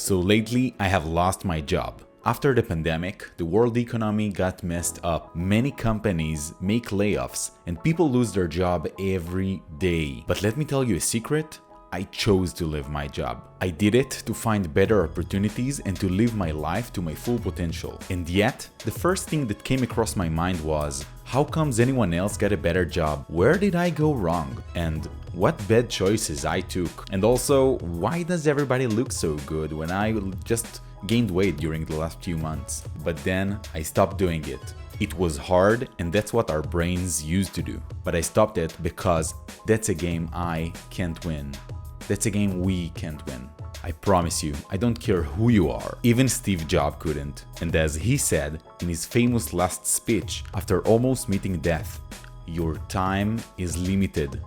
So lately, I have lost my job. After the pandemic, the world economy got messed up. Many companies make layoffs and people lose their job every day. But let me tell you a secret. I chose to leave my job. I did it to find better opportunities and to live my life to my full potential. And yet, the first thing that came across my mind was, how comes anyone else got a better job? Where did I go wrong? And what bad choices I took? And also, why does everybody look so good when I just gained weight during the last few months? But then I stopped doing it. It was hard, and that's what our brains used to do. But I stopped it because that's a game I can't win. That's a game we can't win. I promise you, I don't care who you are. Even Steve Jobs couldn't. And as he said in his famous last speech after almost meeting death, your time is limited.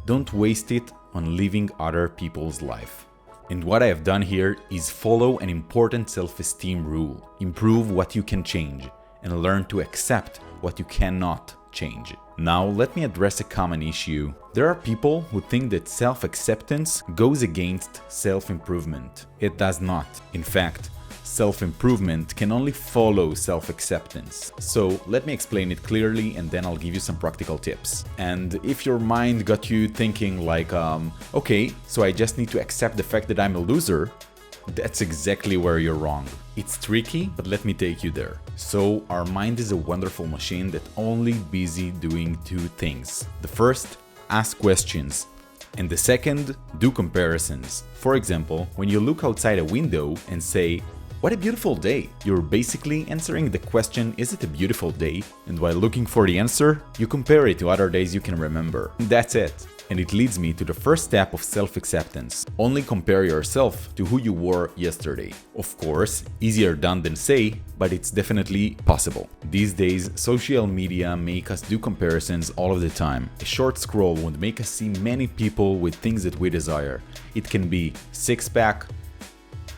Don't waste it on living other people's life. And what I have done here is follow an important self-esteem rule. Improve what you can change and learn to accept what you cannot change. Now let me address a common issue. There are people who think that self-acceptance goes against self-improvement. It does not. In fact, self-improvement can only follow self-acceptance. So let me explain it clearly and then I'll give you some practical tips. And if your mind got you thinking like, okay, so I just need to accept the fact that I'm a loser, that's exactly where you're wrong. It's tricky, but let me take you there. So our mind is a wonderful machine that's only busy doing two things. The first, ask questions. And the second, do comparisons. For example, when you look outside a window and say, "What a beautiful day," you're basically answering the question, is it a beautiful day? And while looking for the answer, you compare it to other days you can remember. That's it. And it leads me to the first step of self-acceptance. Only compare yourself to who you were yesterday. Of course, easier done than say, but it's definitely possible. These days, social media make us do comparisons all of the time. A short scroll would make us see many people with things that we desire. It can be six-pack,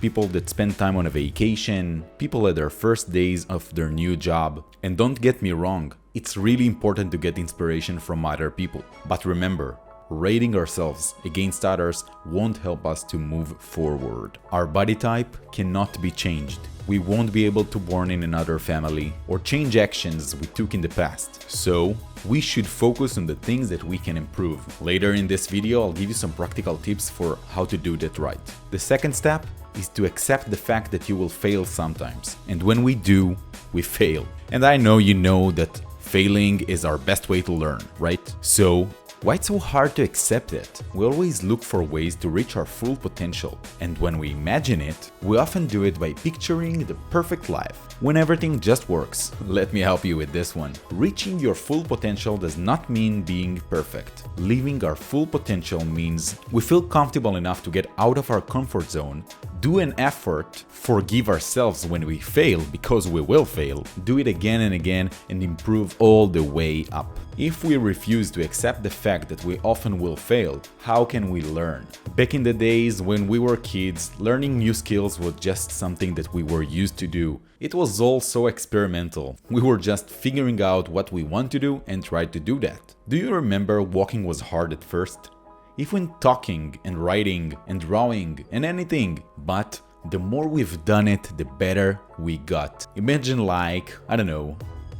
people that spend time on a vacation, people at their first days of their new job. And don't get me wrong, it's really important to get inspiration from other people. But remember, rating ourselves against others won't help us to move forward. Our body type cannot be changed. We won't be able to born in another family or change actions we took in the past. So we should focus on the things that we can improve. Later in this video, I'll give you some practical tips for how to do that right. The second step is to accept the fact that you will fail sometimes. And when we do, we fail. And I know you know that failing is our best way to learn, right? So why it's so hard to accept it? We always look for ways to reach our full potential. And when we imagine it, we often do it by picturing the perfect life, when everything just works. Let me help you with this one. Reaching your full potential does not mean being perfect. Living our full potential means we feel comfortable enough to get out of our comfort zone, do an effort, forgive ourselves when we fail, because we will fail, do it again and again, and improve all the way up. If we refuse to accept the fact that we often will fail, how can we learn? Back in the days when we were kids, learning new skills was just something that we were used to do. It was all so experimental. We were just figuring out what we want to do and tried to do that. Do you remember walking was hard at first? Even talking and writing and drawing and anything. But the more we've done it, the better we got. Imagine like, I don't know,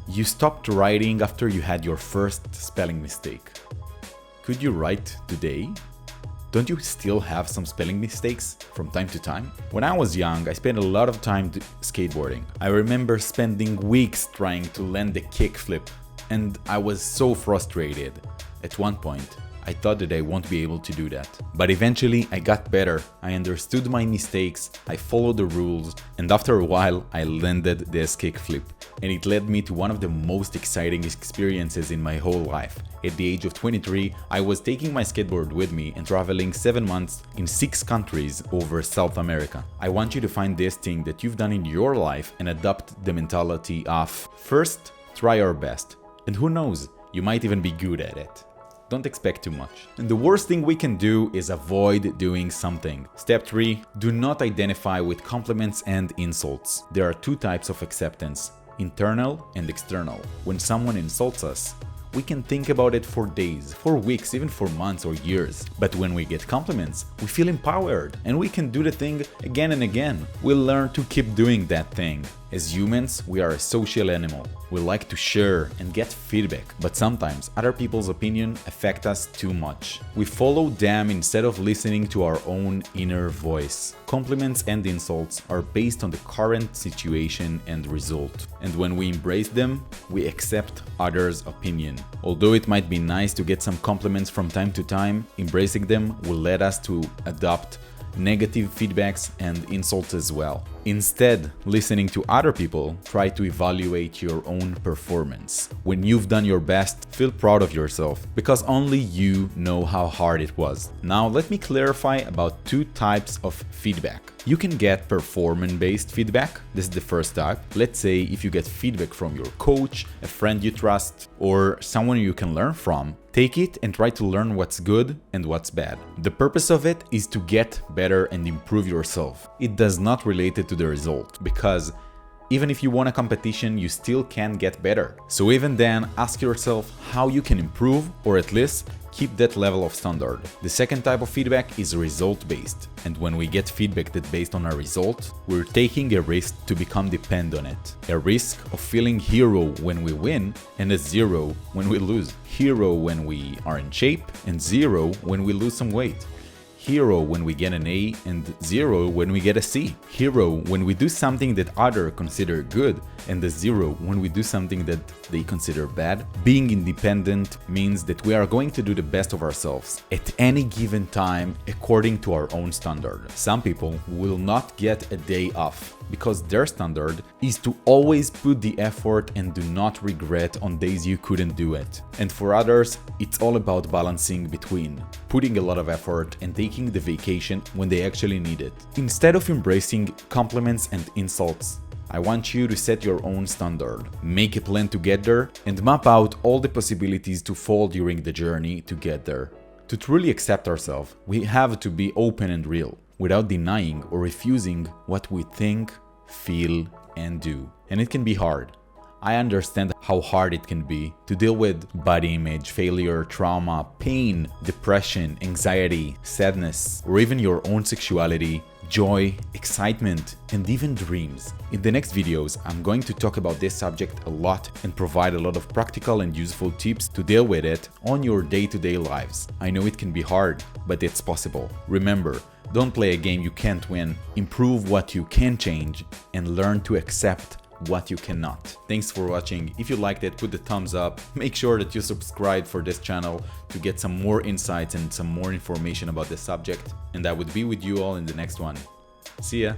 you stopped writing after you had your first spelling mistake. Could you write today? Don't you still have some spelling mistakes from time to time? When I was young, I spent a lot of time skateboarding. I remember spending weeks trying to land the kickflip, and I was so frustrated. At one point, I thought that I won't be able to do that. But eventually I got better, I understood my mistakes, I followed the rules, and after a while I landed this kickflip. And it led me to one of the most exciting experiences in my whole life. At the age of 23, I was taking my skateboard with me and traveling 7 months in 6 countries over South America. I want you to find this thing that you've done in your life and adopt the mentality of, first, try your best. And who knows, you might even be good at it. Don't expect too much. And the worst thing we can do is avoid doing something. Step 3. Do not identify with compliments and insults. There are 2 types of acceptance, internal and external. When someone insults us, we can think about it for days, for weeks, even for months or years. But when we get compliments, we feel empowered and we can do the thing again and again. We'll learn to keep doing that thing. As humans, we are a social animal. We like to share and get feedback, but sometimes other people's opinion affect us too much. We follow them instead of listening to our own inner voice. Compliments and insults are based on the current situation and result. And when we embrace them, we accept others' opinion. Although it might be nice to get some compliments from time to time, embracing them will lead us to adopt negative feedbacks and insults as well. Instead, listening to other people, try to evaluate your own performance. When you've done your best, feel proud of yourself, because only you know how hard it was. Now let me clarify about two types of feedback. You can get performance-based feedback. This is the first type. Let's say if you get feedback from your coach, a friend you trust, or someone you can learn from, take it and try to learn what's good and what's bad. The purpose of it is to get better and improve yourself. It does not relate to the result, because even if you won a competition, you still can get better. So even then, ask yourself how you can improve, or at least keep that level of standard. The second type of feedback is result-based. And when we get feedback that's based on a result, we're taking a risk to become dependent on it. A risk of feeling hero when we win and a zero when we lose. Hero when we are in shape and zero when we lose some weight. Hero when we get an A and zero when we get a C. Hero when we do something that others consider good and a zero when we do something that they consider bad. Being independent means that we are going to do the best of ourselves at any given time according to our own standard. Some people will not get a day off because their standard is to always put the effort and do not regret on days you couldn't do it. And for others, it's all about balancing between putting a lot of effort and taking the vacation when they actually need it. Instead of embracing compliments and insults, I want you to set your own standard, make a plan to get there, and map out all the possibilities to fall during the journey to get there. To truly accept ourselves, we have to be open and real, without denying or refusing what we think, feel, and do. And it can be hard. I understand how hard it can be to deal with body image, failure, trauma, pain, depression, anxiety, sadness, or even your own sexuality, joy, excitement, and even dreams. In the next videos, I'm going to talk about this subject a lot and provide a lot of practical and useful tips to deal with it on your day-to-day lives. I know it can be hard, but it's possible. Remember, don't play a game you can't win. Improve what you can change and learn to accept what you cannot. Thanks for watching. If you liked it, put the thumbs up. Make sure that you subscribe for this channel to get some more insights and some more information about the subject. And I would be with you all in the next one. See ya!